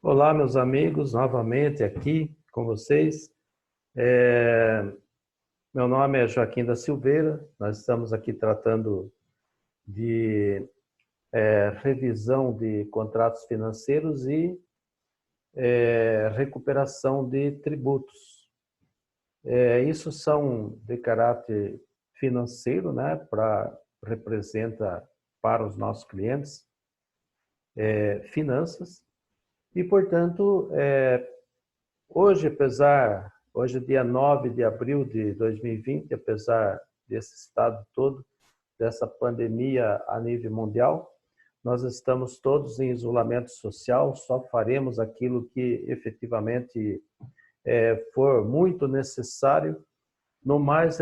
Olá, meus amigos, novamente aqui com vocês. É, Meu nome é Joaquim da Silveira, nós estamos aqui tratando de revisão de contratos financeiros e recuperação de tributos. Isso são de caráter financeiro, né, representa para os nossos clientes finanças e, portanto, hoje é dia 9 de abril de 2020, apesar desse estado todo, dessa pandemia a nível mundial, nós estamos todos em isolamento social, só faremos aquilo que efetivamente for muito necessário, no mais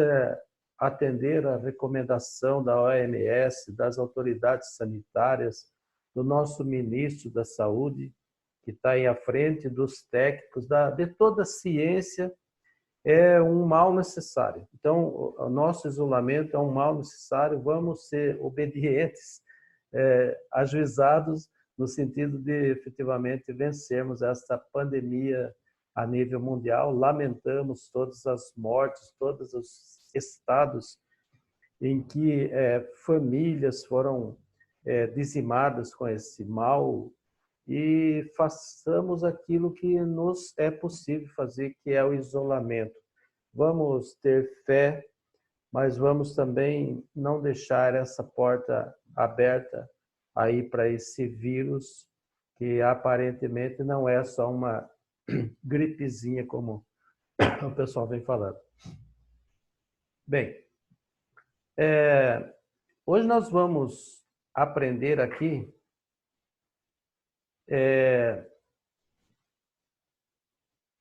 atender a recomendação da OMS, das autoridades sanitárias, do nosso ministro da Saúde, que está aí à frente dos técnicos, de toda a ciência, é um mal necessário. Então, o nosso isolamento é um mal necessário, vamos ser obedientes, ajuizados, no sentido de efetivamente vencermos esta pandemia a nível mundial. Lamentamos todas as mortes, todos os estados em que famílias foram dizimadas com esse mal, e façamos aquilo que nos é possível fazer, que é o isolamento. Vamos ter fé, mas vamos também não deixar essa porta aberta aí para esse vírus, que aparentemente não é só uma gripezinha, como o pessoal vem falando. Bem, hoje nós vamos aprender aqui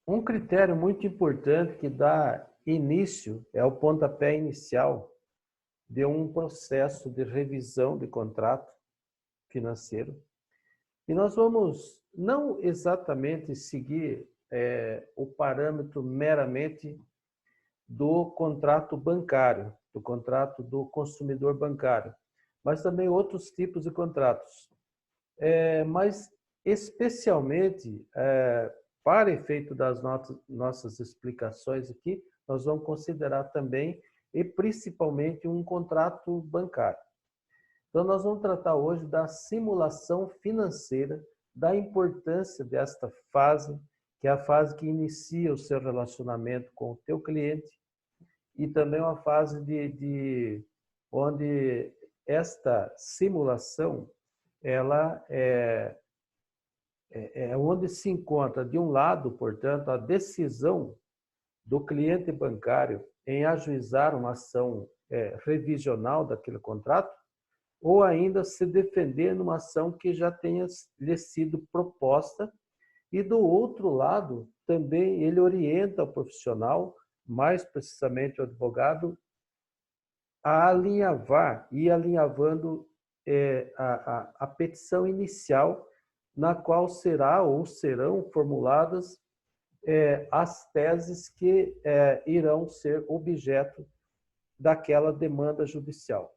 um critério muito importante que dá início, é o pontapé inicial de um processo de revisão de contrato financeiro. E nós vamos não exatamente seguir o parâmetro meramente do contrato bancário, do contrato do consumidor bancário, mas também outros tipos de contratos. Mas especialmente para efeito das nossas explicações aqui, nós vamos considerar também e principalmente um contrato bancário. Então, nós vamos tratar hoje da simulação financeira, da importância desta fase, que é a fase que inicia o seu relacionamento com o teu cliente, e também uma fase onde esta simulação ela é onde se encontra, de um lado, portanto, a decisão do cliente bancário em ajuizar uma ação revisional daquele contrato, ou ainda se defender numa ação que já tenha lhe sido proposta. E do outro lado, também ele orienta o profissional, mais precisamente o advogado, a alinhavar e alinhavando a petição inicial, na qual será ou serão formuladas as teses que irão ser objeto daquela demanda judicial.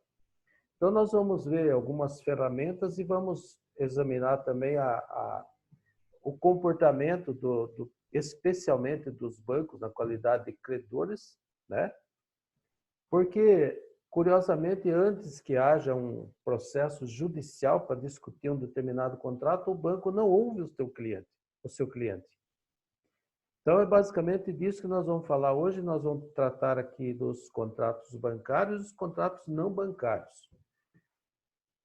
Então, nós vamos ver algumas ferramentas e vamos examinar também o comportamento, especialmente dos bancos, na qualidade de credores, né? Porque, curiosamente, antes que haja um processo judicial para discutir um determinado contrato, o banco não ouve o seu cliente. Então, é basicamente disso que nós vamos falar hoje. Nós vamos tratar aqui dos contratos bancários e dos contratos não bancários.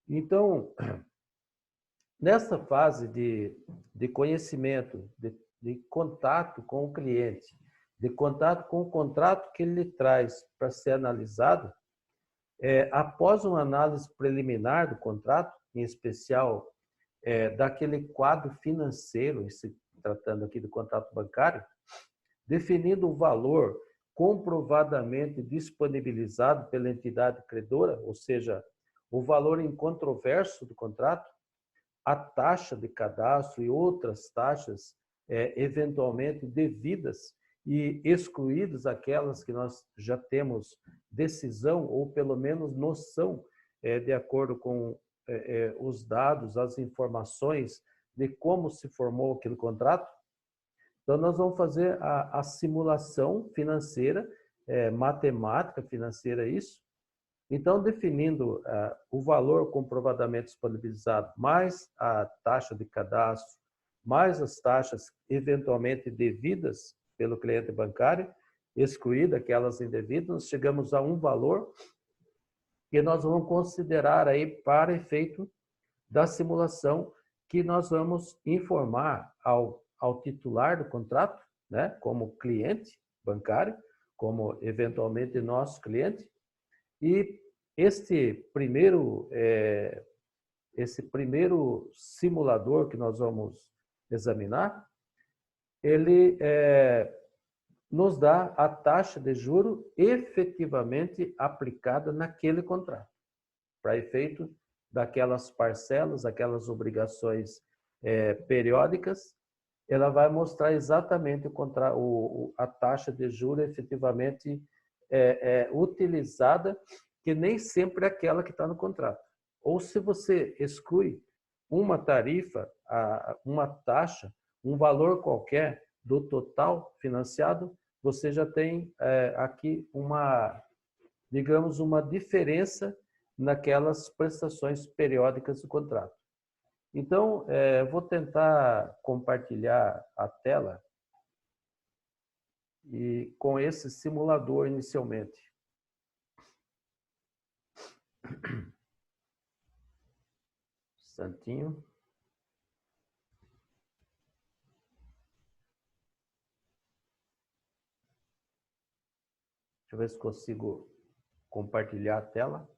Então, nessa fase de conhecimento, de contato com o cliente, de contato com o contrato que ele traz para ser analisado, após uma análise preliminar do contrato, em especial daquele quadro financeiro, se tratando aqui do contrato bancário, definindo o valor comprovadamente disponibilizado pela entidade credora, ou seja, o valor incontroverso do contrato, a taxa de cadastro e outras taxas eventualmente devidas e excluídas aquelas que nós já temos decisão ou pelo menos noção de acordo com os dados, as informações de como se formou aquele contrato. Então, nós vamos fazer a simulação financeira, matemática financeira, isso. Então, definindo o valor comprovadamente disponibilizado, mais a taxa de cadastro, mais as taxas eventualmente devidas pelo cliente bancário, excluídas aquelas indevidas, nós chegamos a um valor que nós vamos considerar aí para efeito da simulação, que nós vamos informar ao titular do contrato, né, como cliente bancário, como eventualmente nosso cliente. E esse primeiro simulador que nós vamos examinar, ele nos dá a taxa de juro efetivamente aplicada naquele contrato, para efeito daquelas parcelas, aquelas obrigações periódicas. Ela vai mostrar exatamente a taxa de juro efetivamente utilizada, que nem sempre é aquela que está no contrato. Ou se você exclui uma tarifa, uma taxa, um valor qualquer do total financiado, você já tem aqui digamos, uma diferença naquelas prestações periódicas do contrato. Então, vou tentar compartilhar a tela e com esse simulador inicialmente. Santinho. Deixa eu ver se consigo compartilhar a tela.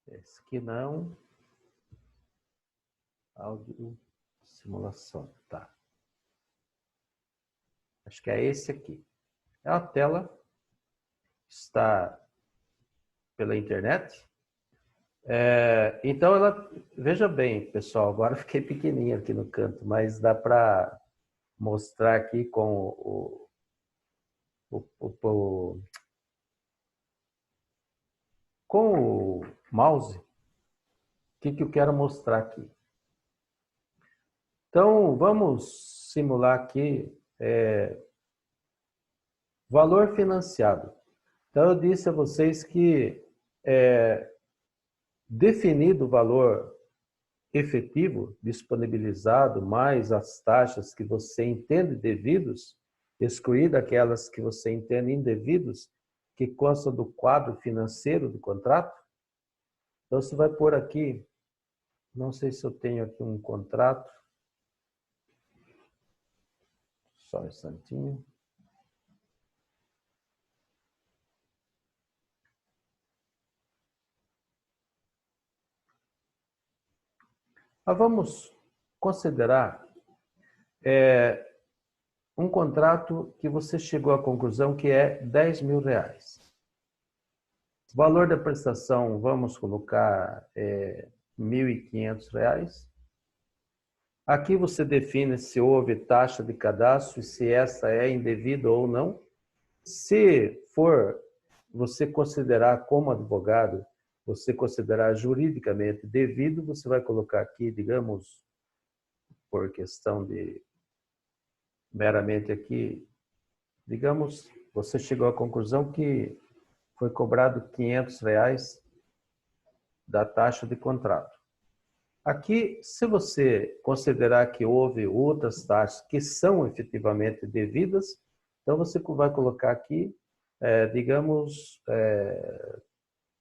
Esse aqui não. Áudio, simulação. Tá. Acho que é esse aqui. A tela está pela internet. Então, veja bem, pessoal, agora fiquei pequenininho aqui no canto, mas dá para mostrar aqui com com o mouse o que eu quero mostrar aqui. Então, vamos simular aqui valor financiado. Então, eu disse a vocês que definido o valor efetivo disponibilizado, mais as taxas que você entende devidos, excluídas aquelas que você entende indevidos, que constam do quadro financeiro do contrato. Então, você vai pôr aqui, não sei se eu tenho aqui um contrato, só um instantinho. Mas vamos considerar um contrato que você chegou à conclusão que é R$10.000. O valor da prestação, vamos colocar R$1.500. Aqui você define se houve taxa de cadastro e se essa é indevida ou não. Se for você considerar como advogado, você considerar juridicamente devido, você vai colocar aqui, digamos, por questão de meramente aqui, digamos, você chegou à conclusão que foi cobrado R$500 da taxa de contrato. Aqui, se você considerar que houve outras taxas que são efetivamente devidas, então você vai colocar aqui, digamos,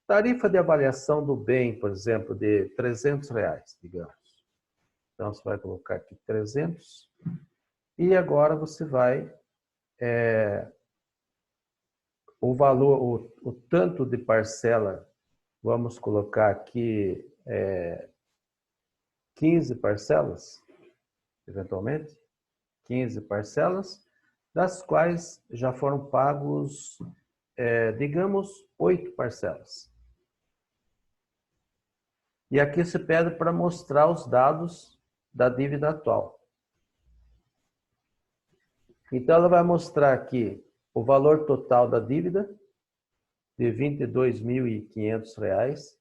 tarifa de avaliação do bem, por exemplo, de R$300, digamos. Então, você vai colocar aqui 300. E agora você vai, o valor, o tanto de parcela, vamos colocar aqui 15 parcelas, eventualmente, 15 parcelas, das quais já foram pagos, digamos, 8 parcelas. E aqui se pede para mostrar os dados da dívida atual. Então, ela vai mostrar aqui o valor total da dívida de R$ 22.500.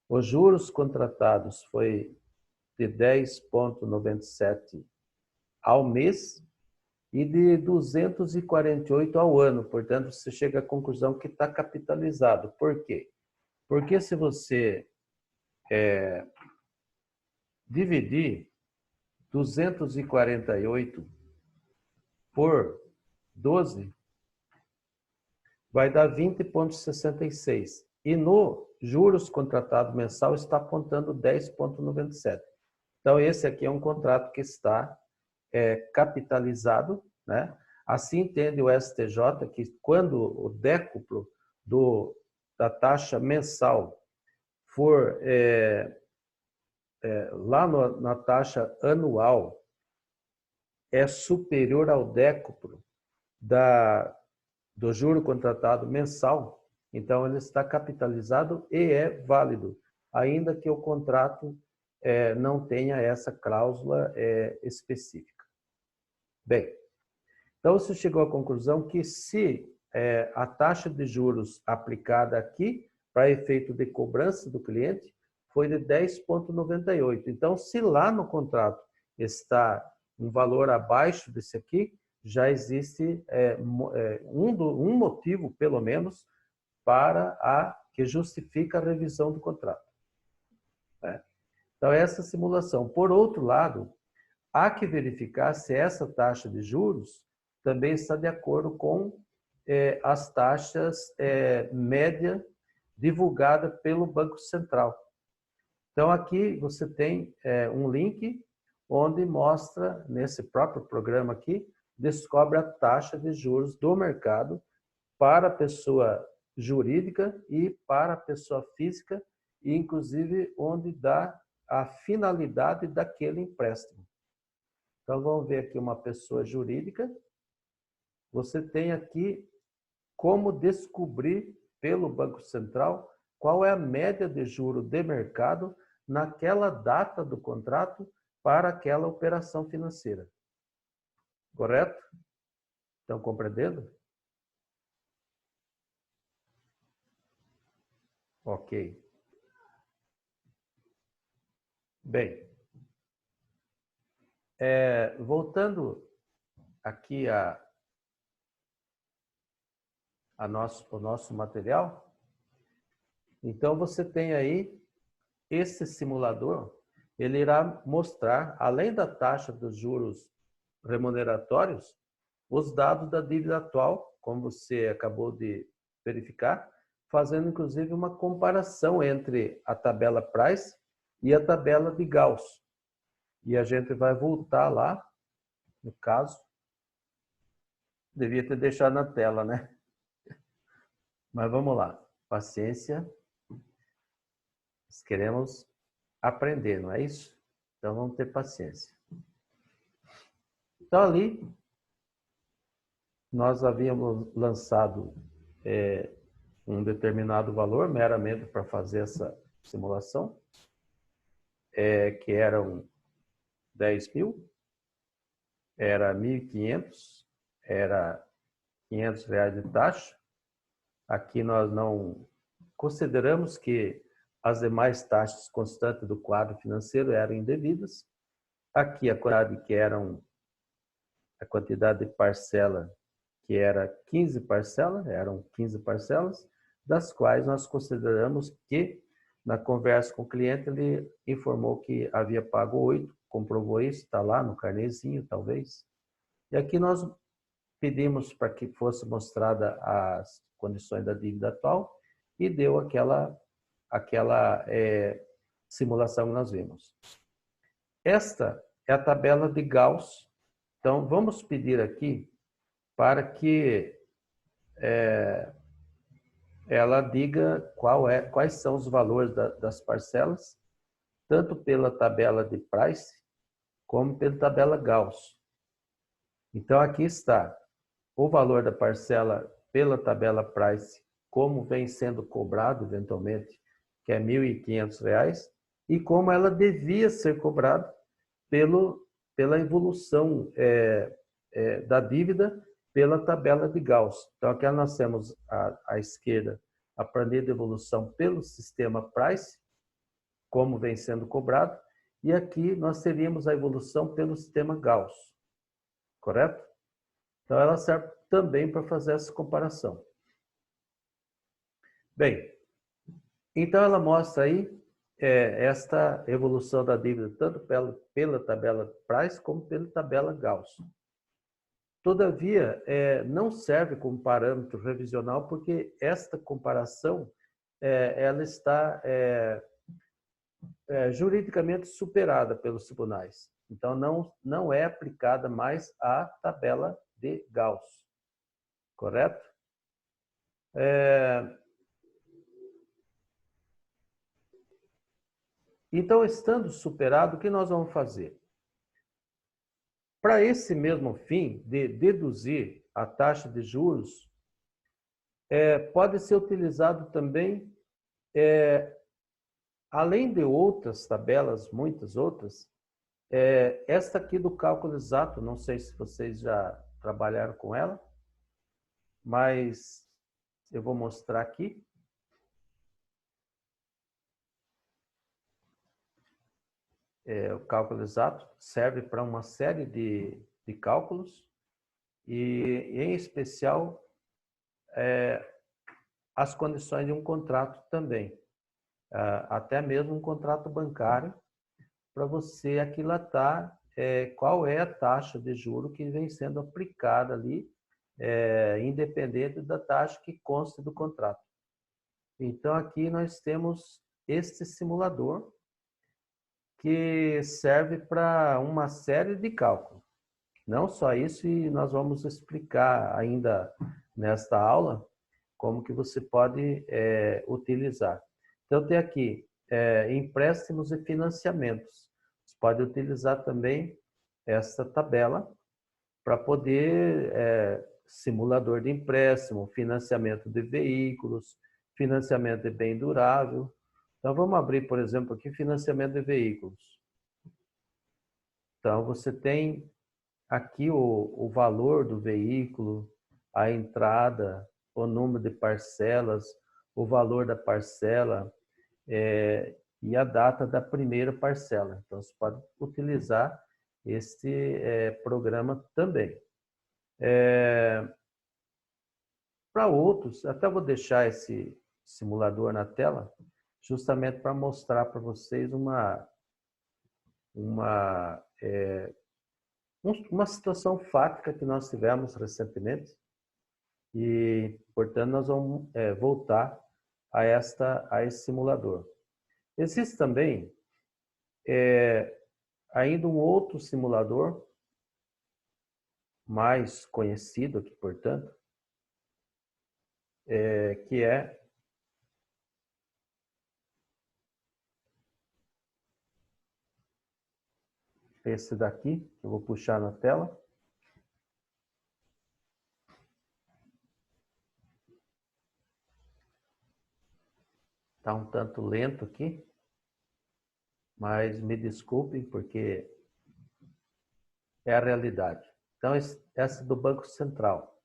Os juros contratados foi de 10,97 ao mês e de 248 ao ano. Portanto, você chega à conclusão que está capitalizado. Por quê? Porque se você dividir 248 por 12, vai dar 20,66. E no juros contratado mensal está apontando 10,97. Então, esse aqui é um contrato que está capitalizado, né? Assim entende o STJ que quando o décuplo da taxa mensal for lá na taxa anual é superior ao décuplo do juro contratado mensal, então ele está capitalizado e é válido, ainda que o contrato não tenha essa cláusula específica. Bem, então você chegou à conclusão que se a taxa de juros aplicada aqui para efeito de cobrança do cliente foi de 10,98. Então, se lá no contrato está um valor abaixo desse aqui, já existe um motivo, pelo menos, que justifica a revisão do contrato. Né? Então, essa simulação. Por outro lado, há que verificar se essa taxa de juros também está de acordo com as taxas média divulgada pelo Banco Central. Então, aqui você tem um link onde mostra, nesse próprio programa aqui, descobre a taxa de juros do mercado para a pessoa jurídica e para a pessoa física, e inclusive onde dá a finalidade daquele empréstimo. Então, vamos ver aqui uma pessoa jurídica. Você tem aqui como descobrir pelo Banco Central qual é a média de juro de mercado naquela data do contrato para aquela operação financeira. Correto? Estão compreendendo? Ok. Bem, voltando aqui o nosso material, então você tem aí esse simulador, ele irá mostrar, além da taxa dos juros remuneratórios, os dados da dívida atual, como você acabou de verificar, fazendo inclusive uma comparação entre a tabela Price e a tabela de Gauss. E a gente vai voltar lá, no caso, devia ter deixado na tela, né? Mas vamos lá, paciência. Nós queremos aprender, não é isso? Então vamos ter paciência. Então ali, nós havíamos lançado um determinado valor, meramente para fazer essa simulação, que eram 10 mil, era 1.500, era R$ 500 de taxa. Aqui nós não consideramos que as demais taxas constantes do quadro financeiro eram indevidas. Aqui a quantidade de parcela, que era 15 parcelas, eram 15 parcelas, das quais nós consideramos que, na conversa com o cliente, ele informou que havia pago 8, comprovou isso, está lá no carnezinho, talvez. E aqui nós pedimos para que fosse mostrada as condições da dívida atual e deu aquela simulação que nós vimos. Esta é a tabela de Gauss. Então, vamos pedir aqui para que ela diga quais são os valores das parcelas, tanto pela tabela de Price, como pela tabela Gauss. Então, aqui está o valor da parcela pela tabela Price, como vem sendo cobrado eventualmente, que é R$ 1.500, e como ela devia ser cobrada, pela evolução da dívida pela tabela de Gauss. Então, aqui nós temos à esquerda a planilha de evolução pelo sistema Price, como vem sendo cobrado, e aqui nós teríamos a evolução pelo sistema Gauss, correto? Então, ela serve também para fazer essa comparação. Bem, então ela mostra aí esta evolução da dívida tanto pela tabela Price como pela tabela Gauss. Todavia, não serve como parâmetro revisional porque esta comparação ela está juridicamente superada pelos tribunais. Então, não é aplicada mais a tabela de Gauss, correto? Então, estando superado, o que nós vamos fazer? Para esse mesmo fim de deduzir a taxa de juros, pode ser utilizado também, além de outras tabelas, muitas outras, esta aqui do cálculo exato, não sei se vocês já trabalharam com ela, mas eu vou mostrar aqui. O cálculo exato serve para uma série de cálculos e, em especial, as condições de um contrato também. Até mesmo um contrato bancário, para você aquilatar qual é a taxa de juro que vem sendo aplicada ali, independente da taxa que conste do contrato. Então, aqui nós temos este simulador, que serve para uma série de cálculos. Não só isso, e nós vamos explicar ainda nesta aula como que você pode utilizar. Então, tem aqui empréstimos e financiamentos. Você pode utilizar também essa tabela para poder simulador de empréstimo, financiamento de veículos, financiamento de bem durável. Então, vamos abrir, por exemplo, aqui financiamento de veículos. Então, você tem aqui o valor do veículo, a entrada, o número de parcelas, o valor da parcela e a data da primeira parcela. Então, você pode utilizar este programa também. Para outros, até vou deixar esse simulador na tela, justamente para mostrar para vocês uma situação fática que nós tivemos recentemente e, portanto, nós vamos voltar a esse simulador. Existe também ainda um outro simulador mais conhecido aqui, portanto, que é esse daqui, que eu vou puxar na tela. Está um tanto lento aqui, mas me desculpem porque é a realidade. Então, essa do Banco Central.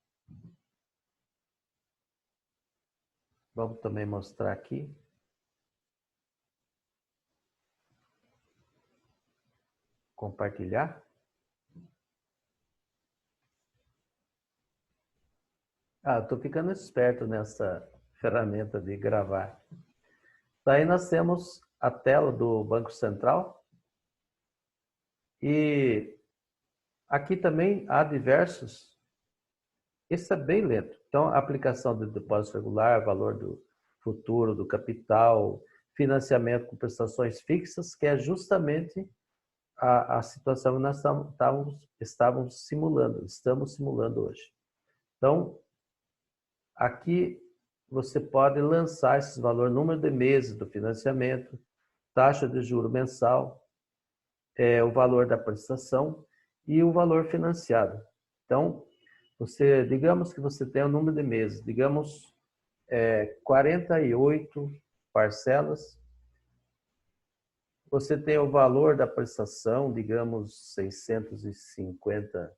Vamos também mostrar aqui. Compartilhar. Estou ficando esperto nessa ferramenta de gravar. Daí nós temos a tela do Banco Central. E aqui também há diversos. Esse é bem lento. Então, a aplicação do depósito regular, valor do futuro, do capital, financiamento com prestações fixas, que é justamente a situação que nós estamos simulando hoje. Então, aqui você pode lançar esses valores, número de meses do financiamento, taxa de juro mensal, o valor da prestação e o valor financiado. Então, digamos que você tem o número de meses, digamos 48 parcelas, você tem o valor da prestação, digamos, R$ 650.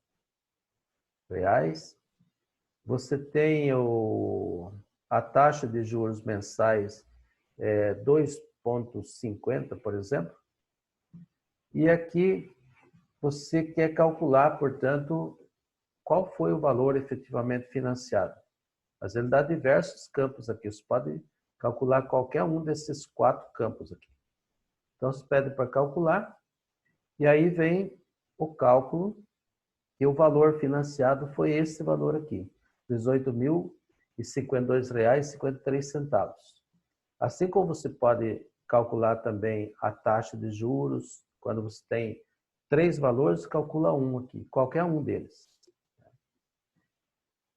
Você tem a taxa de juros mensais 2,50, por exemplo. E aqui você quer calcular, portanto, qual foi o valor efetivamente financiado. Mas ele dá diversos campos aqui. Você pode calcular qualquer um desses 4 campos aqui. Então, você pede para calcular. E aí vem o cálculo. E o valor financiado foi esse valor aqui. R$ 18.052,53. Assim como você pode calcular também a taxa de juros, quando você tem 3 valores, calcula um aqui, qualquer um deles.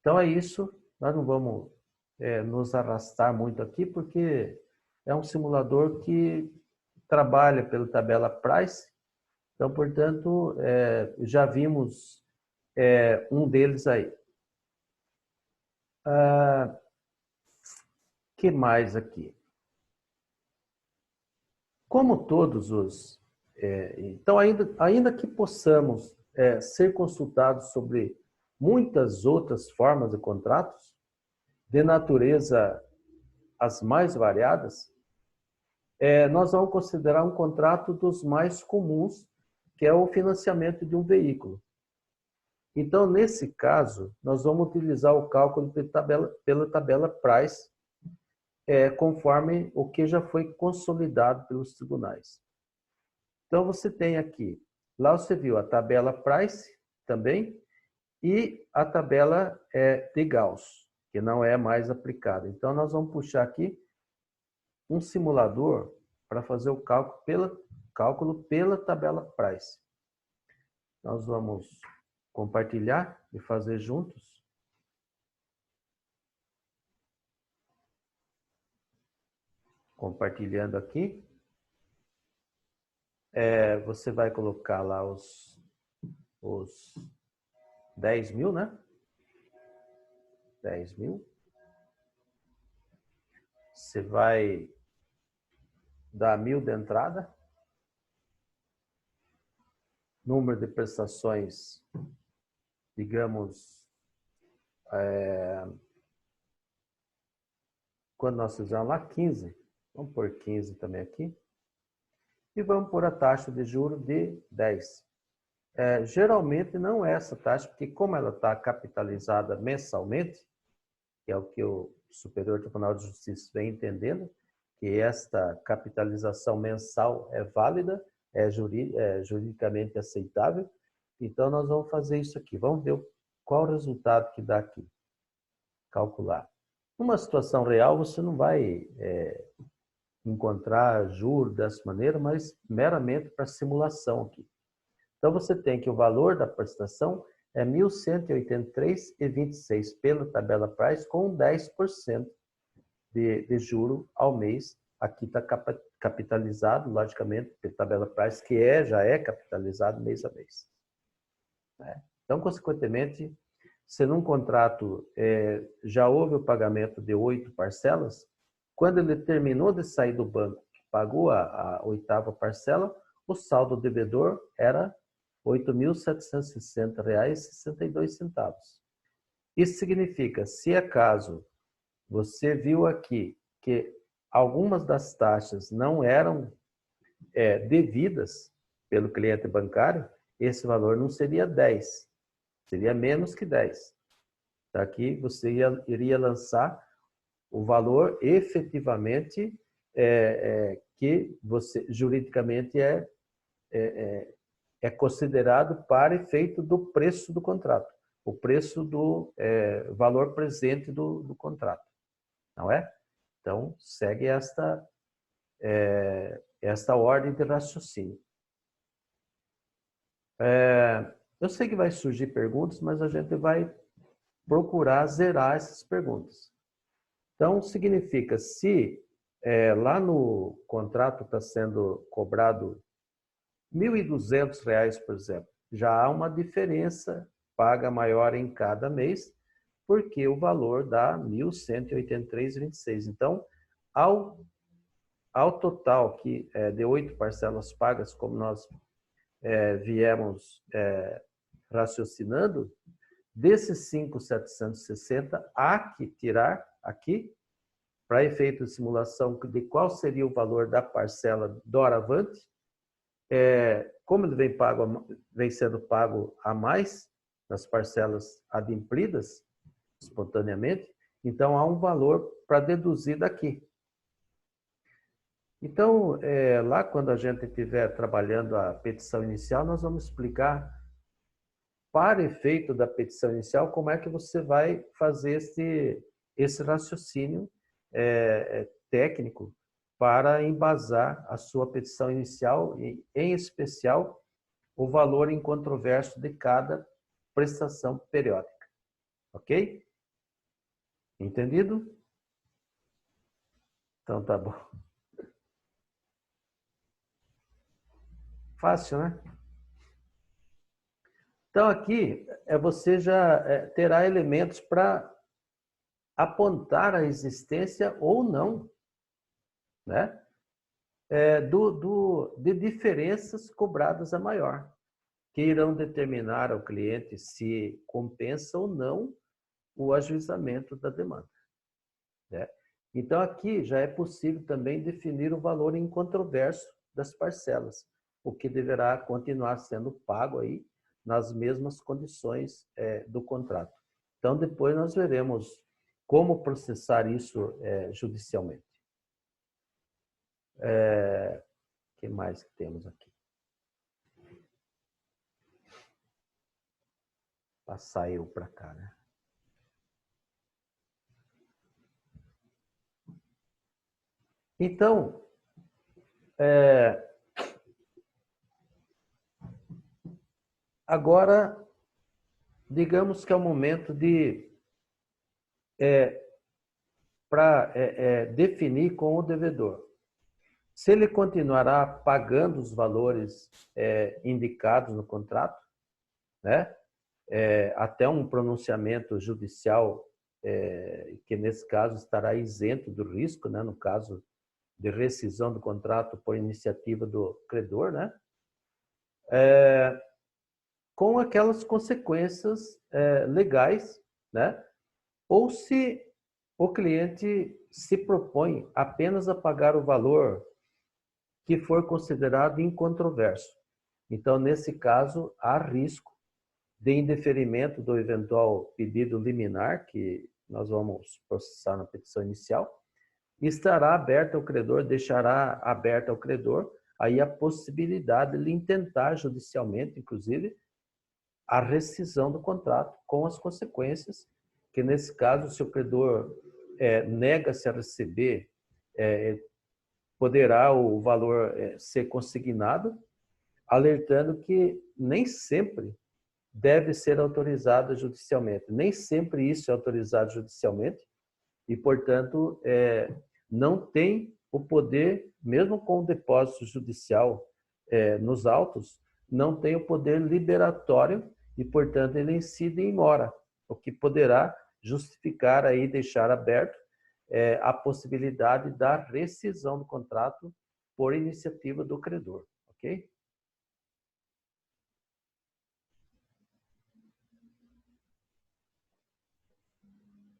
Então é isso, nós não vamos nos arrastar muito aqui, porque é um simulador que trabalha pela tabela Price, então, portanto, já vimos um deles aí. Que mais aqui? Como todos os... então, ainda que possamos ser consultados sobre muitas outras formas de contratos, de natureza as mais variadas, nós vamos considerar um contrato dos mais comuns, que é o financiamento de um veículo. Então, nesse caso, nós vamos utilizar o cálculo pela tabela Price, conforme o que já foi consolidado pelos tribunais. Então, você tem aqui, lá você viu a tabela Price também e a tabela de Gauss, que não é mais aplicada. Então, nós vamos puxar aqui um simulador para fazer o cálculo pela tabela Price. Nós vamos compartilhar e fazer juntos. Compartilhando aqui. Você vai colocar lá os 10 mil, né? 10 mil. Você vai dar 1.000 de entrada. Número de prestações, digamos, quando nós fizermos lá 15, vamos pôr 15 também aqui. E vamos pôr a taxa de juros de 10. Geralmente não é essa taxa, porque como ela está capitalizada mensalmente, que é o que o Superior Tribunal de Justiça vem entendendo, que esta capitalização mensal é válida, é juridicamente aceitável. Então, nós vamos fazer isso aqui. Vamos ver qual o resultado que dá aqui. Calcular. Numa situação real, você não vai encontrar juros dessa maneira, mas meramente para simulação aqui. Então, você tem que o valor da prestação é R$ 1.183,26 pela tabela Price, com 10% de juro ao mês. Aqui está capitalizado, logicamente, pela tabela Price, que já é capitalizado mês a mês. Então, consequentemente, se num contrato já houve o pagamento de 8 parcelas, quando ele terminou de sair do banco, pagou a 8ª parcela, o saldo devedor era R$ 8.760,62. Isso significa, se acaso você viu aqui que algumas das taxas não eram devidas pelo cliente bancário, esse valor não seria 10, seria menos que 10. Aqui você iria lançar o valor efetivamente que você juridicamente é considerado para efeito do preço do contrato, o preço do valor presente do contrato, não é? Então, segue esta ordem de raciocínio. Eu sei que vai surgir perguntas, mas a gente vai procurar zerar essas perguntas. Então, significa, se lá no contrato está sendo cobrado R$ 1.200, por exemplo, já há uma diferença paga maior em cada mês, porque o valor dá R$ 1.183,26. Então, ao ao total que é de 8 parcelas pagas, como nós viemos raciocinando, desses 5.760, há que tirar aqui, para efeito de simulação, de qual seria o valor da parcela doravante, como ele vem sendo pago a mais, nas parcelas adimplidas, espontaneamente, então há um valor para deduzir daqui. Então, lá quando a gente estiver trabalhando a petição inicial, nós vamos explicar, para efeito da petição inicial, como é que você vai fazer esse raciocínio técnico para embasar a sua petição inicial, e, em especial, o valor incontroverso de cada prestação periódica. Ok? Entendido? Então tá bom. Fácil, né? Então aqui você já terá elementos para apontar a existência ou não, né? De diferenças cobradas a maior, que irão determinar ao cliente se compensa ou não o ajuizamento da demanda, né? Então aqui já é possível também definir o valor incontroverso das parcelas, o que deverá continuar sendo pago aí nas mesmas condições do contrato. Então depois nós veremos como processar isso judicialmente. O que mais que temos aqui? Passar eu para cá, né? Então, agora, digamos que é o momento para definir com o devedor. Se ele continuará pagando os valores indicados no contrato, né? Até um pronunciamento judicial, que nesse caso estará isento do risco, né? No caso de rescisão do contrato por iniciativa do credor, né? Com aquelas consequências legais, né? Ou se o cliente se propõe apenas a pagar o valor que for considerado incontroverso. Então, nesse caso, há risco de indeferimento do eventual pedido liminar, que nós vamos processar na petição inicial, e estará aberto ao credor, deixará aberto ao credor aí a possibilidade de ele intentar judicialmente, inclusive, a rescisão do contrato, com as consequências que, nesse caso, se o credor nega-se a receber, poderá o valor ser consignado, alertando que nem sempre deve ser autorizado judicialmente. Nem sempre isso é autorizado judicialmente e, portanto, não tem o poder, mesmo com o depósito judicial nos autos, não tem o poder liberatório e, portanto, ele incide em mora, o que poderá justificar aí, deixar aberto a possibilidade da rescisão do contrato por iniciativa do credor, ok?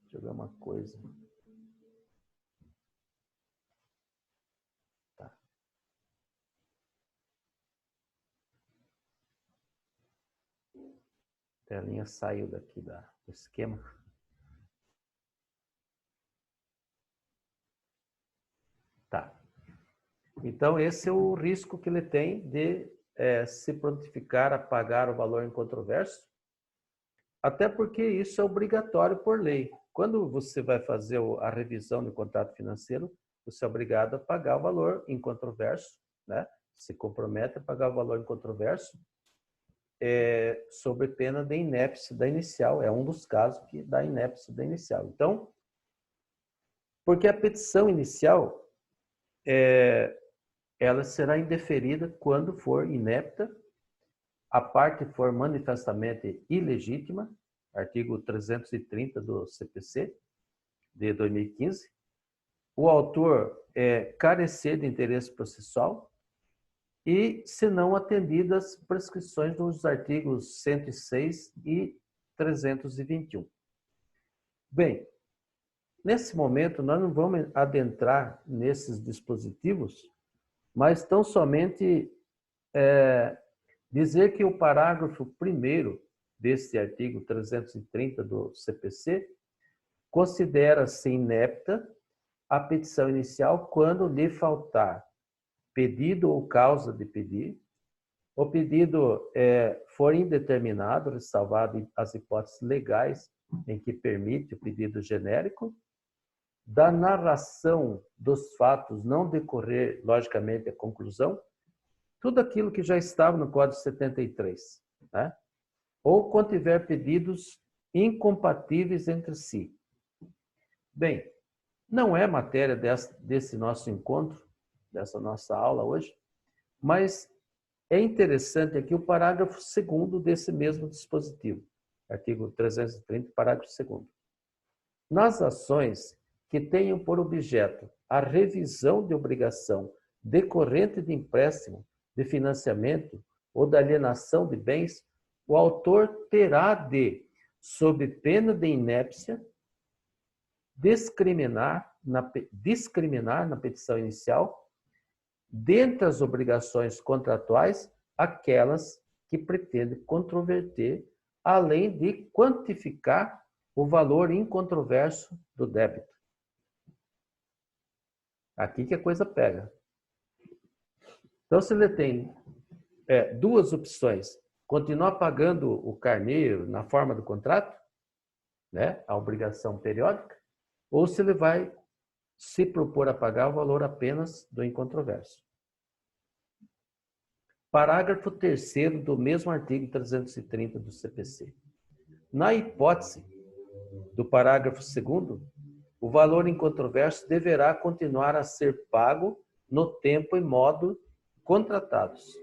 Deixa eu ver uma coisa. Tá. A telinha saiu daqui do esquema. Tá. Então, esse é o risco que ele tem de se prontificar a pagar o valor incontroverso, até porque isso é obrigatório por lei. Quando você vai fazer a revisão do contrato financeiro, você é obrigado a pagar o valor incontroverso, né? Se compromete a pagar o valor incontroverso sob pena de inépcia da inicial. É um dos casos que dá inépcia da inicial. Então, porque a petição inicial ela será indeferida quando for inepta, a parte for manifestamente ilegítima, artigo 330 do CPC de 2015, o autor carecer de interesse processual e se não atendidas prescrições dos artigos 106 e 321. Bem, nesse momento nós não vamos adentrar nesses dispositivos, mas tão somente dizer que o parágrafo 1º desse artigo 330 do CPC considera-se inepta a petição inicial quando lhe faltar pedido ou causa de pedir, o pedido for indeterminado, ressalvado as hipóteses legais em que permite o pedido genérico, da narração dos fatos não decorrer, logicamente, a conclusão, tudo aquilo que já estava no Código 73, né? Ou quando tiver pedidos incompatíveis entre si. Bem, não é matéria desse nosso encontro, dessa nossa aula hoje, mas é interessante aqui o parágrafo 2º desse mesmo dispositivo, artigo 330, parágrafo 2º. Nas ações que tenham por objeto a revisão de obrigação decorrente de empréstimo, de financiamento ou da alienação de bens, o autor terá de, sob pena de inépcia, discriminar na petição inicial, dentre as obrigações contratuais, aquelas que pretende controverter, além de quantificar o valor incontroverso do débito. Aqui que a coisa pega. Então, se ele tem duas opções, continuar pagando o carneiro na forma do contrato, né, a obrigação periódica, ou se ele vai se propor a pagar o valor apenas do incontroverso. Parágrafo 3º do mesmo artigo 330 do CPC. Na hipótese do parágrafo 2º, o valor incontroverso deverá continuar a ser pago no tempo e modo contratados.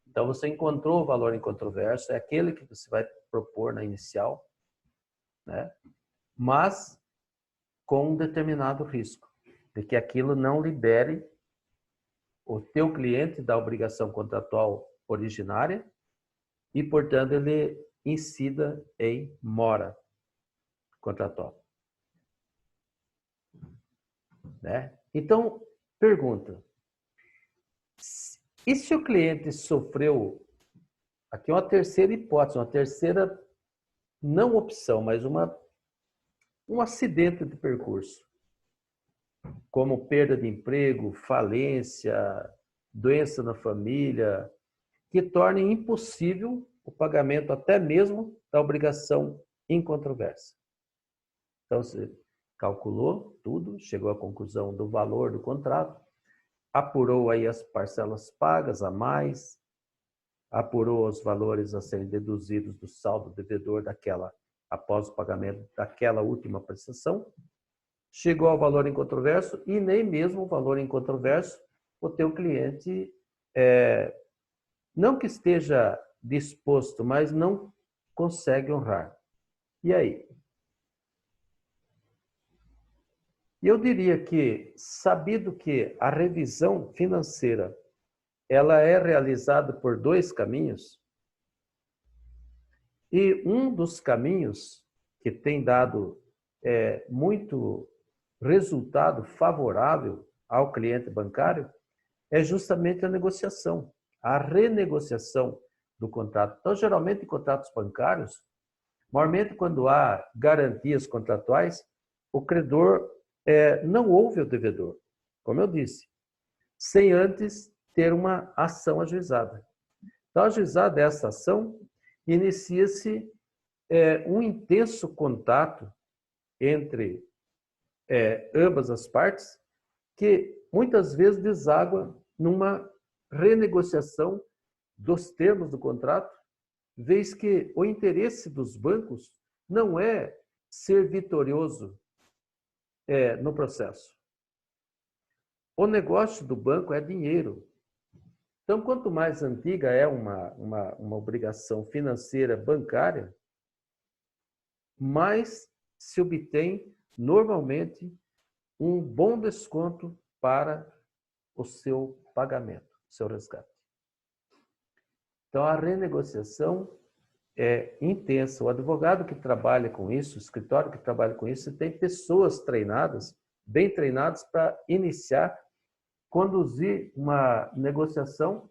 Então, você encontrou o valor incontroverso, é aquele que você vai propor na inicial, né? Mas com um determinado risco, de que aquilo não libere o teu cliente da obrigação contratual originária e, portanto, ele incida em mora contratual. Né? Então, pergunta, e se o cliente sofreu, aqui é uma terceira hipótese, uma terceira não opção, mas um acidente de percurso, como perda de emprego, falência, doença na família, que tornem impossível o pagamento até mesmo da obrigação incontroversa. Então, você calculou tudo, chegou à conclusão do valor do contrato, apurou aí as parcelas pagas a mais, apurou os valores a serem deduzidos do saldo devedor após o pagamento daquela última prestação, chegou ao valor incontroverso e nem mesmo o valor incontroverso o teu cliente, não que esteja disposto, mas não consegue honrar. E aí? Eu diria que, sabido que a revisão financeira ela é realizada por dois caminhos, e um dos caminhos que tem dado muito resultado favorável ao cliente bancário é justamente a negociação, a renegociação do contrato. Então, geralmente, em contratos bancários, normalmente quando há garantias contratuais, o credor não ouve o devedor, como eu disse, sem antes ter uma ação ajuizada. Então, ajuizada essa ação, inicia-se um intenso contato entre ambas as partes, que muitas vezes deságua numa renegociação dos termos do contrato, vez que o interesse dos bancos não é ser vitorioso no processo. O negócio do banco é dinheiro. Então, quanto mais antiga é uma obrigação financeira bancária, mais se obtém, normalmente, um bom desconto para o seu pagamento, seu resgate. Então, a renegociação é intensa. O advogado que trabalha com isso, o escritório que trabalha com isso, tem pessoas treinadas, bem treinadas, para iniciar, conduzir uma negociação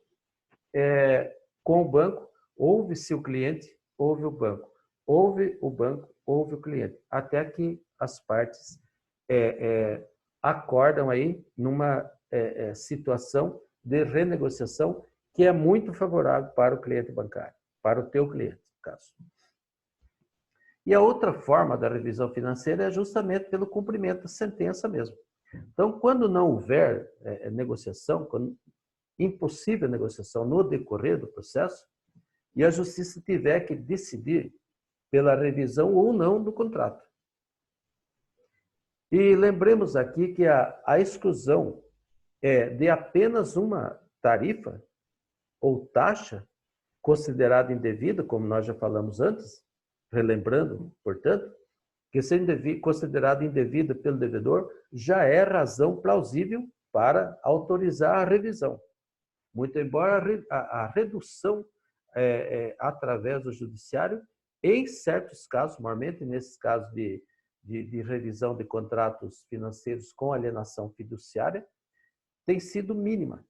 com o banco. Ouve-se o cliente, ouve o banco. Ouve o banco, ouve o cliente. Até que as partes acordam aí numa situação de renegociação que é muito favorável para o cliente bancário, para o teu cliente, no caso. E a outra forma da revisão financeira é justamente pelo cumprimento da sentença mesmo. Então, quando não houver negociação, quando impossível negociação no decorrer do processo, e a justiça tiver que decidir pela revisão ou não do contrato. E lembremos aqui que a exclusão de apenas uma tarifa ou taxa considerada indevida, como nós já falamos antes, relembrando, portanto, que ser considerada indevida pelo devedor já é razão plausível para autorizar a revisão. Muito embora a redução através do judiciário, em certos casos, normalmente nesses casos de revisão de contratos financeiros com alienação fiduciária, tem sido mínima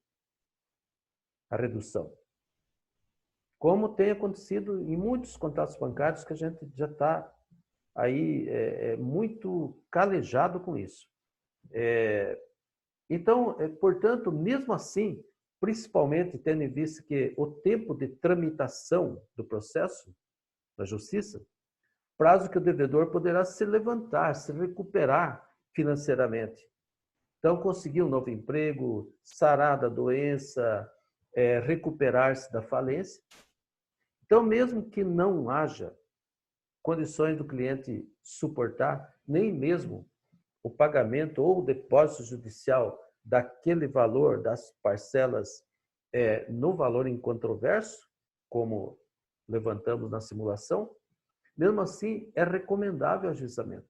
a redução. Como tem acontecido em muitos contratos bancários que a gente já está aí muito calejado com isso. Então, portanto, mesmo assim, principalmente tendo em vista que o tempo de tramitação do processo da justiça, prazo que o devedor poderá se levantar, se recuperar financeiramente. Então, conseguir um novo emprego, sarar da doença, recuperar-se da falência. Então, mesmo que não haja condições do cliente suportar, nem mesmo o pagamento ou o depósito judicial daquele valor das parcelas no valor incontroverso, como levantamos na simulação, mesmo assim é recomendável o ajuizamento.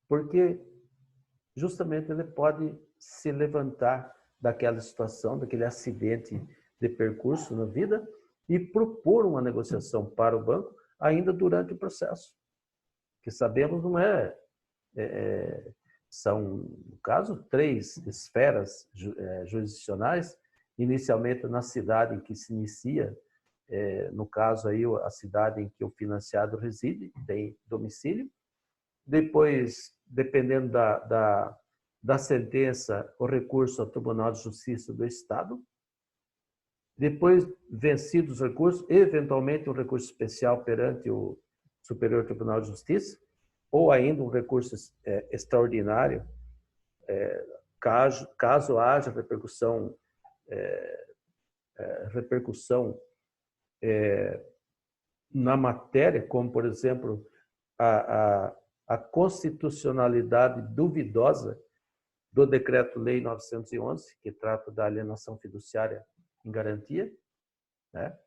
Porque justamente ele pode se levantar daquela situação, daquele acidente de percurso na vida e propor uma negociação para o banco ainda durante o processo. Que sabemos não são, no caso, 3 esferas jurisdicionais, inicialmente na cidade em que se inicia, no caso aí a cidade em que o financiado reside, tem domicílio. Depois, dependendo da sentença, o recurso ao Tribunal de Justiça do Estado. Depois, vencidos os recursos, eventualmente um recurso especial perante o Superior Tribunal de Justiça, ou ainda um recurso extraordinário, caso haja repercussão na matéria, como, por exemplo, a constitucionalidade duvidosa do Decreto-Lei 911, que trata da alienação fiduciária em garantia, né?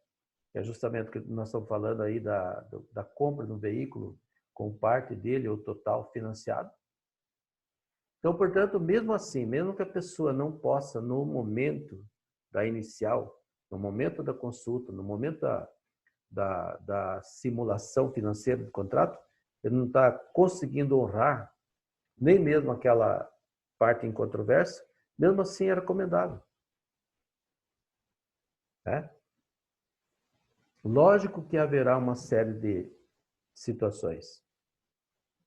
É justamente o que nós estamos falando aí da compra do veículo com parte dele ou total financiado. Então, portanto, mesmo assim, mesmo que a pessoa não possa, no momento da inicial, no momento da consulta, no momento da simulação financeira do contrato, ele não está conseguindo honrar nem mesmo aquela parte incontroversa, mesmo assim é recomendável. Lógico que haverá uma série de situações.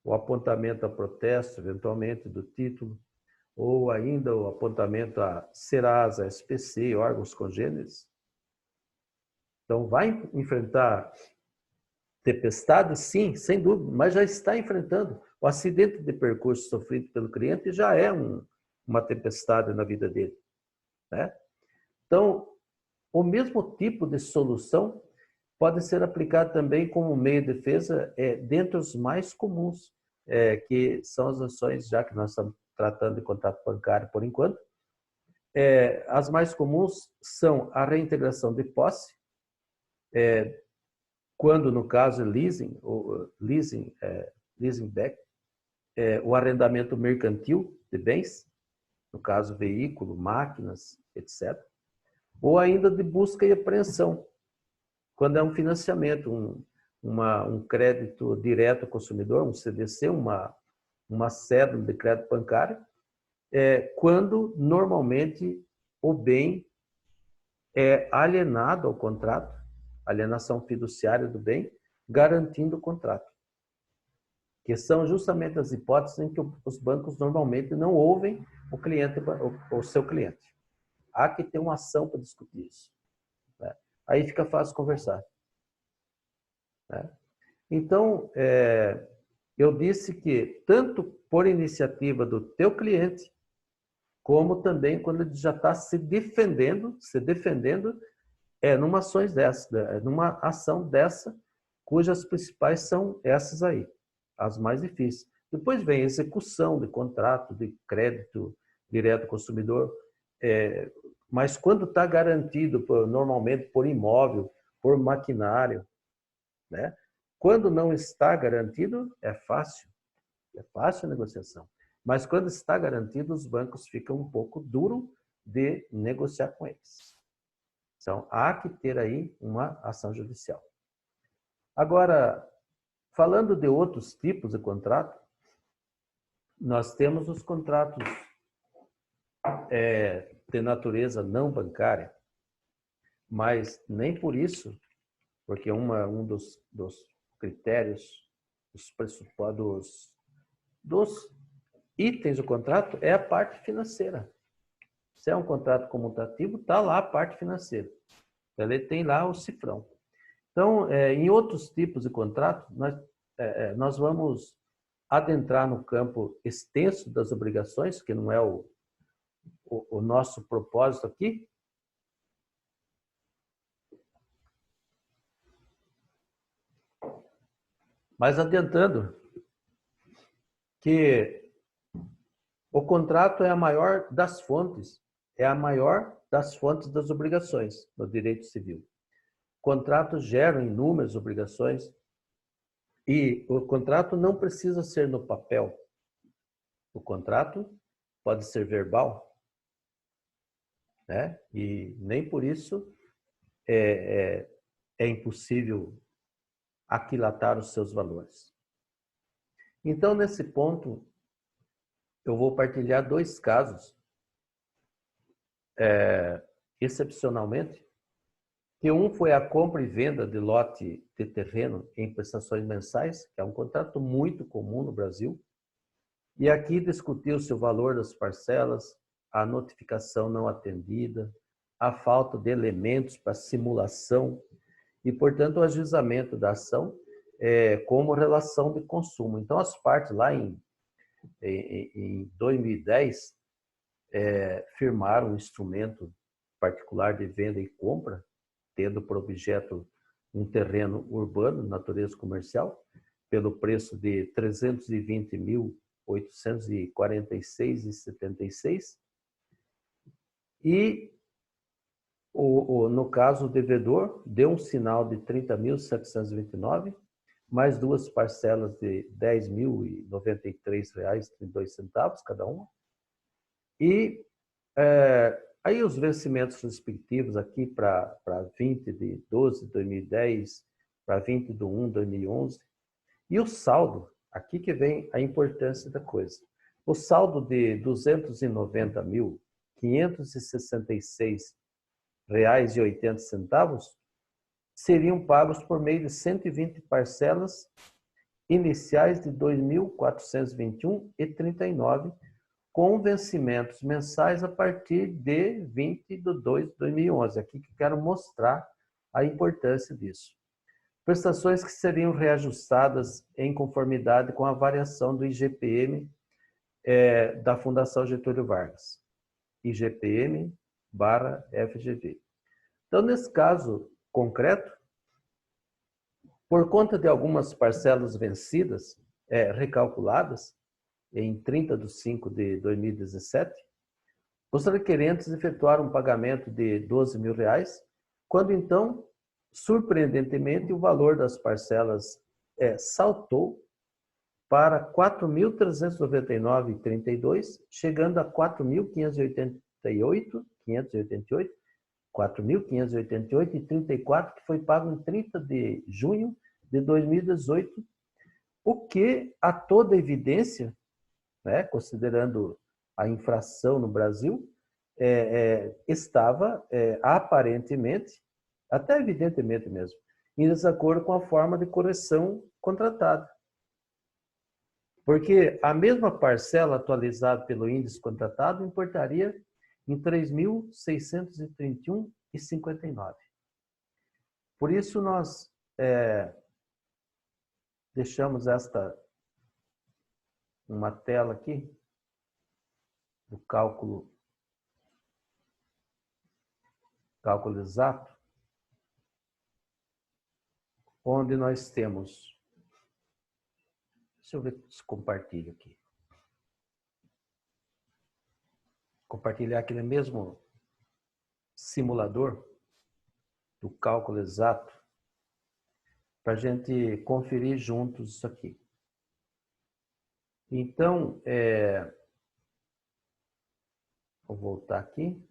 O apontamento a protesto, eventualmente, do título, ou ainda o apontamento a Serasa, SPC, órgãos congêneres. Então, vai enfrentar tempestade? Sim, sem dúvida, mas já está enfrentando. O acidente de percurso sofrido pelo cliente já é uma tempestade na vida dele. Né? Então, o mesmo tipo de solução pode ser aplicado também como meio de defesa dentre os mais comuns, que são as ações, já que nós estamos tratando de contrato bancário por enquanto. As mais comuns são a reintegração de posse, quando no caso leasing, ou leasing back, o arrendamento mercantil de bens, no caso veículo, máquinas, etc. Ou ainda de busca e apreensão, quando é um financiamento, um crédito direto ao consumidor, um CDC, uma cédula de crédito bancário, quando normalmente o bem é alienado ao contrato, alienação fiduciária do bem, garantindo o contrato. Que são justamente as hipóteses em que os bancos normalmente não ouvem o seu cliente. Há que ter uma ação para discutir isso, né? Aí fica fácil conversar, né? Então, eu disse que tanto por iniciativa do teu cliente, como também quando ele já está se defendendo numa ação dessa, cujas principais são essas aí, as mais difíceis. Depois vem a execução de contrato, de crédito direto ao consumidor, mas quando está garantido, normalmente por imóvel, por maquinário, né? Quando não está garantido, é fácil a negociação. Mas quando está garantido, os bancos ficam um pouco duros de negociar com eles. Então, há que ter aí uma ação judicial. Agora, falando de outros tipos de contrato, nós temos os contratos de natureza não bancária, mas nem por isso, porque um dos critérios, dos pressupostos, dos itens do contrato é a parte financeira. Se é um contrato comutativo, está lá a parte financeira. Ele tem lá o cifrão. Então, em outros tipos de contrato, nós vamos adentrar no campo extenso das obrigações, que não é o nosso propósito aqui. Mas adiantando que o contrato é a maior das fontes, das obrigações no direito civil. Contratos geram inúmeras obrigações e o contrato não precisa ser no papel. O contrato pode ser verbal, né? E nem por isso é impossível aquilatar os seus valores. Então, nesse ponto, eu vou partilhar dois casos, excepcionalmente, que um foi a compra e venda de lote de terreno em prestações mensais, que é um contrato muito comum no Brasil, e aqui discutiu-se o valor das parcelas, a notificação não atendida, a falta de elementos para simulação e, portanto, o ajuizamento da ação como relação de consumo. Então, as partes lá em 2010 firmaram um instrumento particular de venda e compra, tendo por objeto um terreno urbano, natureza comercial, pelo preço de R$ 320.846,76. E, no caso, o devedor deu um sinal de R$ 30.729, mais duas parcelas de R$ 10.093,32 cada uma. E aí os vencimentos respectivos aqui para 20 de 12 de 2010, para 20 de 1 de 2011. E o saldo, aqui que vem a importância da coisa. O saldo de R$ 290.566,80 seriam pagos por meio de 120 parcelas iniciais de R$ 2.421,39, com vencimentos mensais a partir de 20 de 2 de 2011. Aqui que eu quero mostrar a importância disso. Prestações que seriam reajustadas em conformidade com a variação do IGPM da Fundação Getúlio Vargas. IGPM/FGV. Então, nesse caso concreto, por conta de algumas parcelas vencidas, recalculadas, em 30 de 5 de 2017, os requerentes efetuaram um pagamento de R$ 12.000, quando então, surpreendentemente, o valor das parcelas saltou para 4.399,32, chegando a 4.588,34, que foi pago em 30 de junho de 2018, o que, a toda evidência, né, considerando a infração no Brasil, estava aparentemente, até evidentemente mesmo, em desacordo com a forma de correção contratada. Porque a mesma parcela atualizada pelo índice contratado importaria em 3.631,59. Por isso, nós deixamos uma tela aqui do cálculo exato, onde nós temos... Deixa eu ver se compartilho aqui. Compartilhar aquele mesmo simulador do cálculo exato para a gente conferir juntos isso aqui. Então, vou voltar aqui.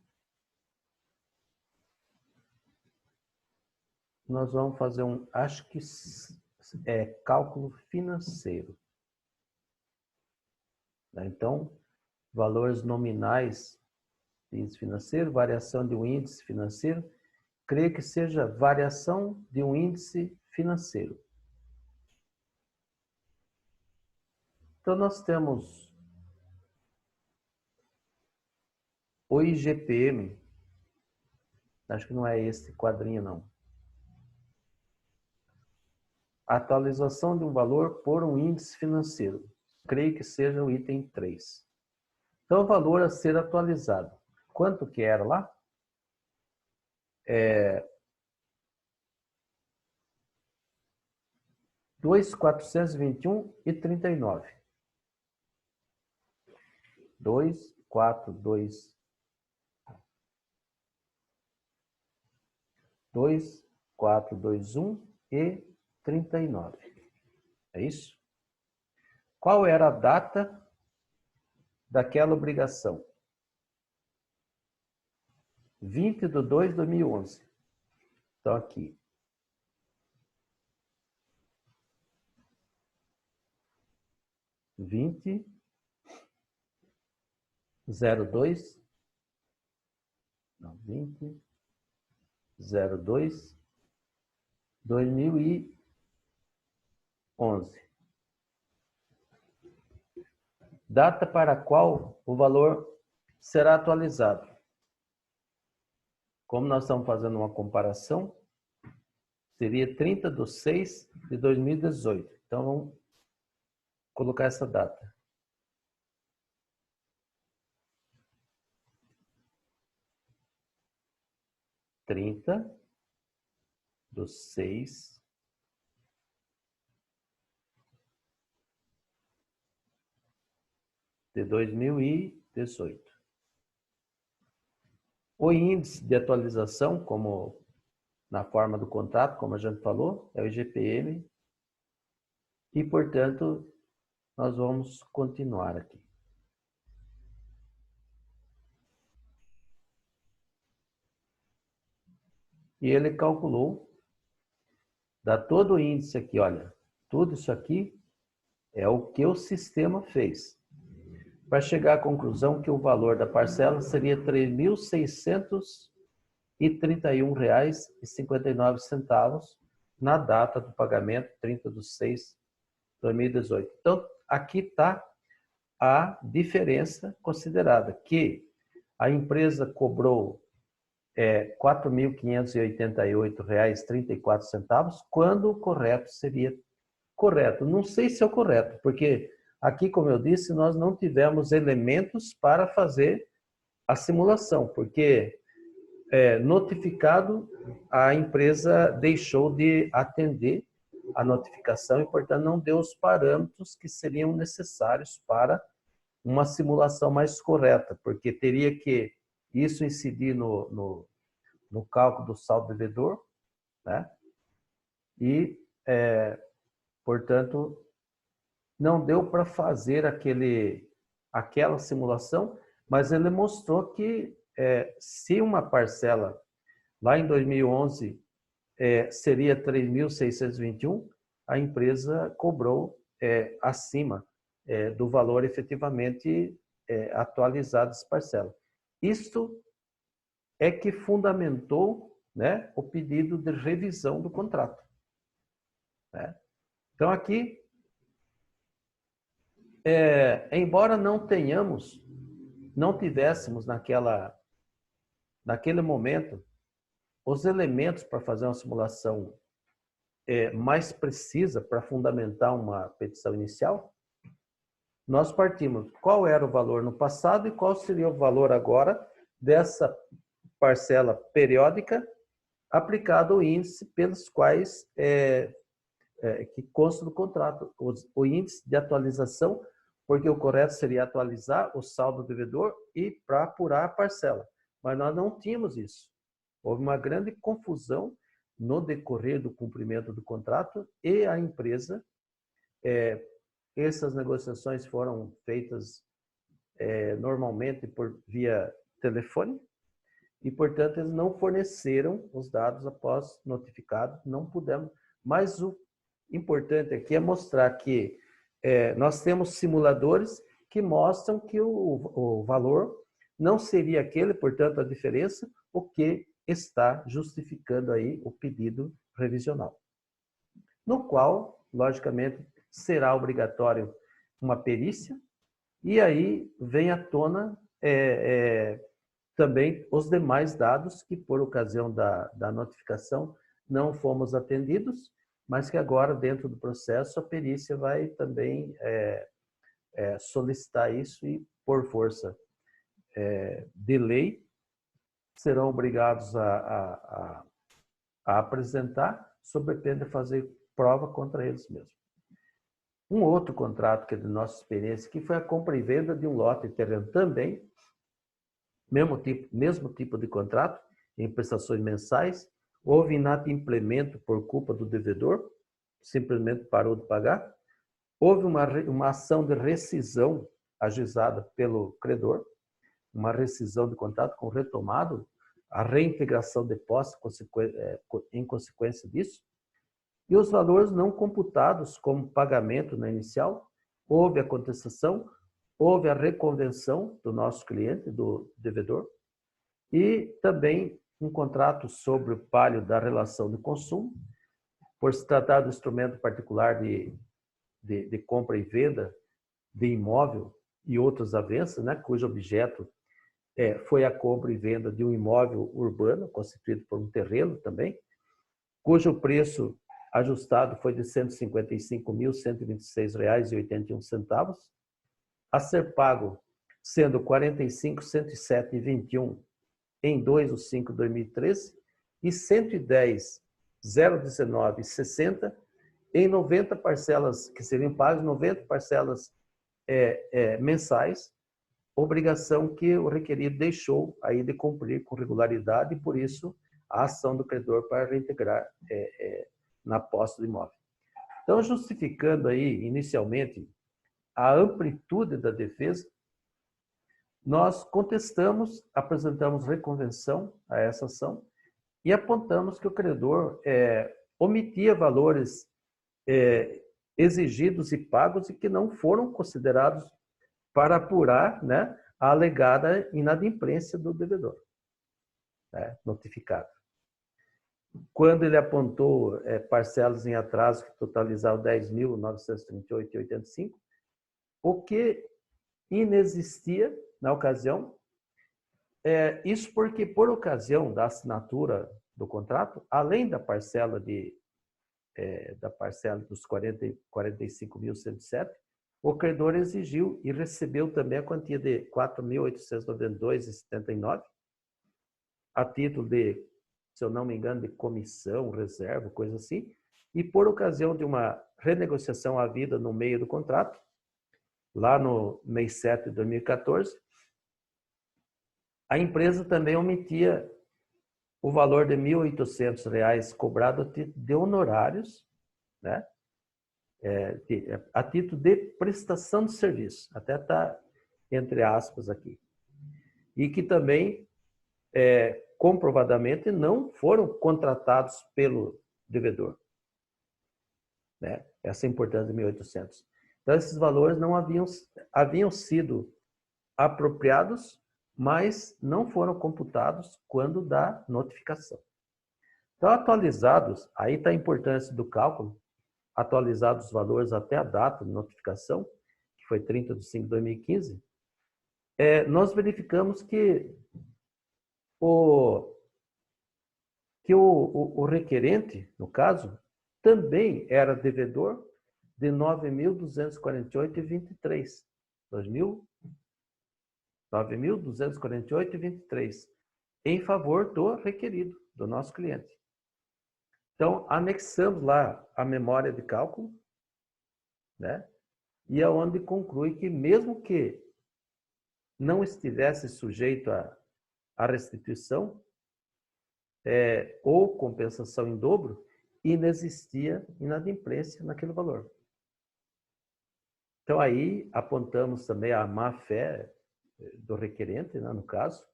Nós vamos fazer acho que é cálculo financeiro. Então, valores nominais de índice financeiro, variação de um índice financeiro, creio que seja variação de um índice financeiro. Então, nós temos o IGPM, acho que não é esse quadrinho, não. Atualização de um valor por um índice financeiro, creio que seja o item 3. Então, o valor a ser atualizado. Quanto que era lá? 2.421,39. 2.421,39. É isso? Qual era a data daquela obrigação? 20/2/2011. Então, aqui. 20/02/2011. Data para a qual o valor será atualizado. Como nós estamos fazendo uma comparação, seria 30/6/2018. Então, vamos colocar essa data. 30/6/2018. O índice de atualização, como na forma do contrato, como a gente falou, é o IGPM. E, portanto, nós vamos continuar aqui. E ele calculou, dá todo o índice aqui, olha, tudo isso aqui é o que o sistema fez. Para chegar à conclusão que o valor da parcela seria R$ 3.631,59 na data do pagamento, 30/6/2018. Então, aqui está a diferença considerada, que a empresa cobrou R$ 4.588,34, quando o correto seria correto. Não sei se é o correto, porque aqui, como eu disse, nós não tivemos elementos para fazer a simulação, porque notificado, a empresa deixou de atender a notificação e, portanto, não deu os parâmetros que seriam necessários para uma simulação mais correta, porque teria que isso incidir no cálculo do saldo devedor, né? E, portanto, não deu para fazer aquela simulação, mas ele mostrou que se uma parcela lá em 2011 seria 3.621, a empresa cobrou acima do valor efetivamente atualizado dessa parcela. Isto é que fundamentou, né, o pedido de revisão do contrato. Né? Então, aqui, embora não tivéssemos naquele momento os elementos para fazer uma simulação mais precisa para fundamentar uma petição inicial, nós partimos qual era o valor no passado e qual seria o valor agora dessa parcela periódica aplicado ao índice pelos quais que consta do contrato, o índice de atualização, porque o correto seria atualizar o saldo do devedor e para apurar a parcela. Mas nós não tínhamos isso. Houve uma grande confusão no decorrer do cumprimento do contrato e a empresa, essas negociações foram feitas normalmente por via telefone e, portanto, eles não forneceram os dados após notificado, não pudemos. Mas o importante aqui é mostrar que nós temos simuladores que mostram que o valor não seria aquele, portanto, a diferença, o que está justificando aí o pedido revisional. No qual, logicamente, será obrigatório uma perícia e aí vem à tona também os demais dados que, por ocasião da notificação, não fomos atendidos, mas que agora, dentro do processo, a perícia vai também solicitar isso e, por força de lei, serão obrigados a apresentar, sob pena de fazer prova contra eles mesmos. Um outro contrato que é de nossa experiência, que foi a compra e venda de um lote de terreno também, mesmo tipo de contrato, em prestações mensais, houve inadimplemento por culpa do devedor, simplesmente parou de pagar, houve uma ação de rescisão ajuizada pelo credor, uma rescisão de contrato com retomado, a reintegração de posse em consequência disso, e os valores não computados como pagamento na inicial, houve a contestação, houve a reconvenção do nosso cliente, do devedor, e também um contrato sobre o palio da relação de consumo, por se tratar do instrumento particular de compra e venda de imóvel e outras avanças, né, cujo objeto foi a compra e venda de um imóvel urbano, constituído por um terreno também, cujo preço ajustado foi de R$ 155.126,81, a ser pago sendo R$ 45.107,21 em 2/5/2013 e R$ 110.019,60 em 90 parcelas, que seriam pagas 90 parcelas mensais, obrigação que o requerido deixou aí de cumprir com regularidade e, por isso, a ação do credor para reintegrar na posse do imóvel. Então, justificando aí, inicialmente, a amplitude da defesa, nós contestamos, apresentamos reconvenção a essa ação e apontamos que o credor omitia valores exigidos e pagos e que não foram considerados para apurar, né, a alegada inadimplência do devedor, né, notificado. Quando ele apontou parcelas em atraso que totalizavam R$ 10.938,85, o que inexistia na ocasião, isso porque, por ocasião da assinatura do contrato, além da parcela dos 45.107, o credor exigiu e recebeu também a quantia de R$ 4.892,79, a título de, se eu não me engano, de comissão, reserva, coisa assim, e por ocasião de uma renegociação havida no meio do contrato, lá no mês 7 de 2014, a empresa também omitia o valor de R$ 1.800 cobrado de honorários, né, a título de prestação de serviço, até está entre aspas aqui, e que também, comprovadamente, não foram contratados pelo devedor. Né? Essa é a importância de 1.800. Então, esses valores não haviam sido apropriados, mas não foram computados quando da notificação. Então, atualizados, aí está a importância do cálculo, atualizados os valores até a data de notificação, que foi 30/5/2015, nós verificamos que o requerente, no caso, também era devedor de 9.248,23. 9.248,23 em favor do requerido, do nosso cliente. Então, anexamos lá a memória de cálculo, né? E é onde conclui que mesmo que não estivesse sujeito à restituição ou compensação em dobro, inexistia inadimplência naquele valor. Então, aí apontamos também a má-fé do requerente, né, no caso,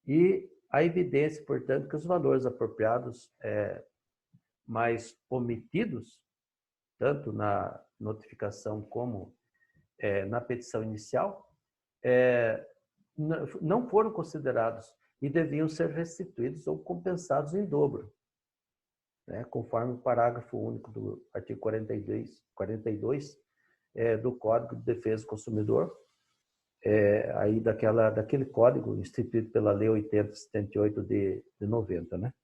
e a evidência, portanto, que os valores apropriados mais omitidos, tanto na notificação como na petição inicial, não foram considerados e deviam ser restituídos ou compensados em dobro, né, conforme o parágrafo único do artigo 42 do Código de Defesa do Consumidor, aí daquele código instituído pela Lei 8078 de 90, né?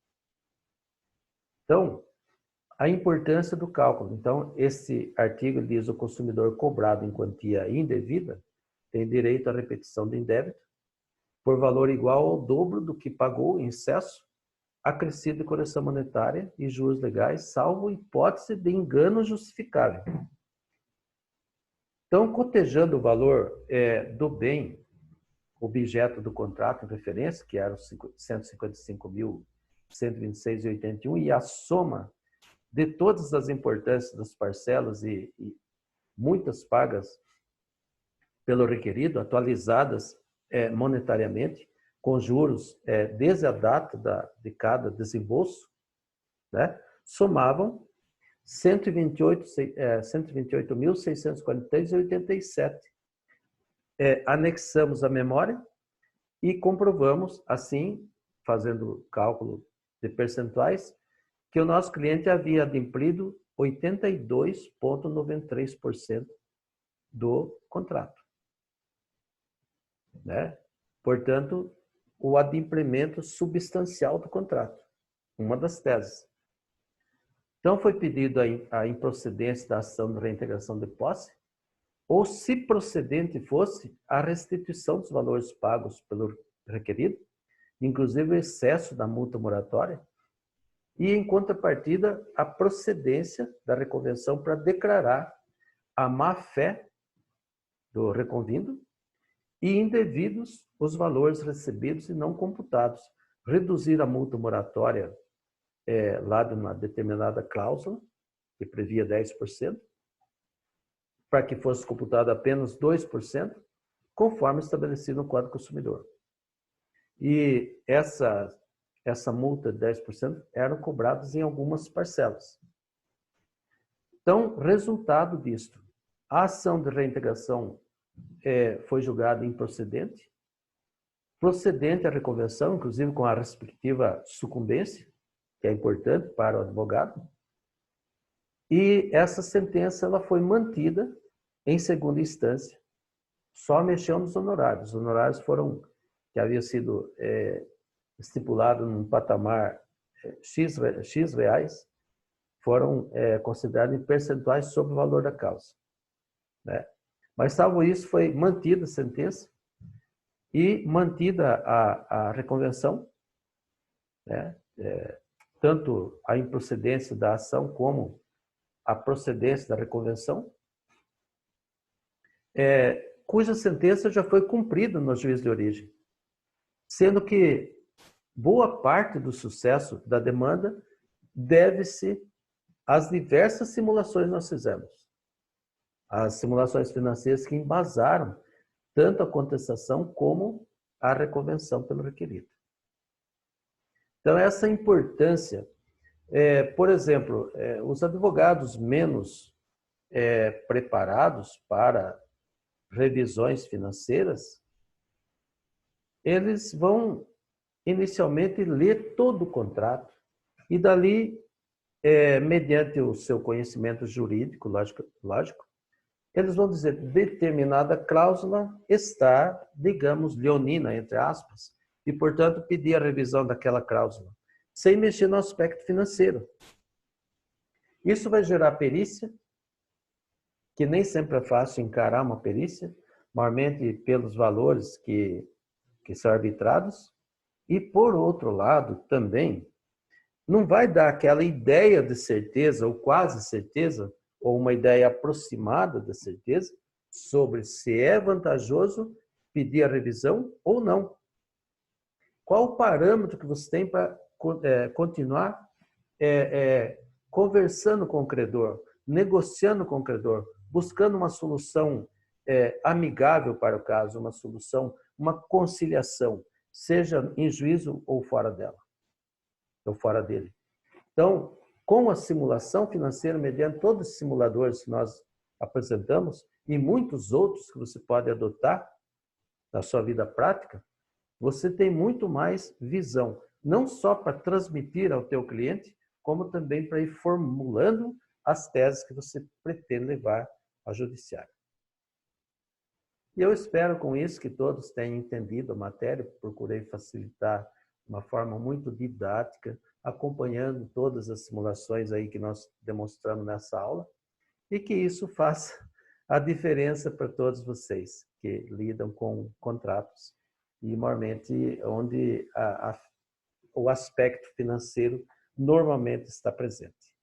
Então, a importância do cálculo. Então, esse artigo diz: o consumidor cobrado em quantia indevida tem direito à repetição do indébito por valor igual ao dobro do que pagou em excesso, acrescido de correção monetária e juros legais, salvo hipótese de engano justificável. Então, cotejando o valor do bem, objeto do contrato em referência, que era os 155.126,81, e a soma de todas as importâncias das parcelas e muitas pagas pelo requerido, atualizadas monetariamente, com juros desde a data de cada desembolso, né, somavam 128.643,87. Anexamos a memória e comprovamos, assim, fazendo cálculo de percentuais, que o nosso cliente havia adimplido 82,93% do contrato, né? Portanto, o adimplemento substancial do contrato, uma das teses. Então, foi pedido a improcedência da ação de reintegração de posse, ou, se procedente fosse, a restituição dos valores pagos pelo requerido, inclusive o excesso da multa moratória, e, em contrapartida, a procedência da reconvenção para declarar a má-fé do reconvindo e indevidos os valores recebidos e não computados, reduzir a multa moratória lá de uma determinada cláusula, que previa 10%, para que fosse computado apenas 2%, conforme estabelecido no Código do Consumidor. E essa multa de 10% eram cobradas em algumas parcelas. Então, resultado disto, a ação de reintegração foi julgada improcedente, procedente a reconvenção, inclusive com a respectiva sucumbência, que é importante para o advogado, e essa sentença ela foi mantida em segunda instância. Só mexeu nos honorários. Os honorários que havia sido estipulado num patamar X reais, foram considerados em percentuais sobre o valor da causa, né? Mas, salvo isso, foi mantida a sentença e mantida a reconvenção, né? Tanto a improcedência da ação como a procedência da reconvenção, cuja sentença já foi cumprida no juízo de origem, sendo que boa parte do sucesso da demanda deve-se às diversas simulações que nós fizemos. as simulações financeiras que embasaram tanto a contestação como a reconvenção pelo requerido. Então, essa importância, por exemplo, os advogados menos preparados para revisões financeiras, eles vão inicialmente ler todo o contrato e dali, mediante o seu conhecimento jurídico, lógico, eles vão dizer determinada cláusula está, digamos, leonina, entre aspas, e, portanto, pedir a revisão daquela cláusula, sem mexer no aspecto financeiro. Isso vai gerar perícia, que nem sempre é fácil encarar uma perícia, normalmente pelos valores que são arbitrados, e, por outro lado, também, não vai dar aquela ideia de certeza, ou quase certeza, ou uma ideia aproximada da certeza, sobre se é vantajoso pedir a revisão ou não. Qual o parâmetro que você tem para continuar conversando com o credor, negociando com o credor, buscando uma solução amigável para o caso, uma solução, uma conciliação, seja em juízo ou fora dela, ou fora dele. Então, com a simulação financeira, mediante todos os simuladores que nós apresentamos e muitos outros que você pode adotar na sua vida prática, você tem muito mais visão, não só para transmitir ao teu cliente, como também para ir formulando as teses que você pretende levar ao judiciário. E eu espero com isso que todos tenham entendido a matéria, procurei facilitar de uma forma muito didática, acompanhando todas as simulações aí que nós demonstramos nessa aula, e que isso faça a diferença para todos vocês que lidam com contratos e, normalmente, onde o aspecto financeiro normalmente está presente.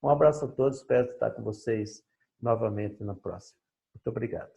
Um abraço a todos, espero estar com vocês novamente na próxima. Muito obrigado.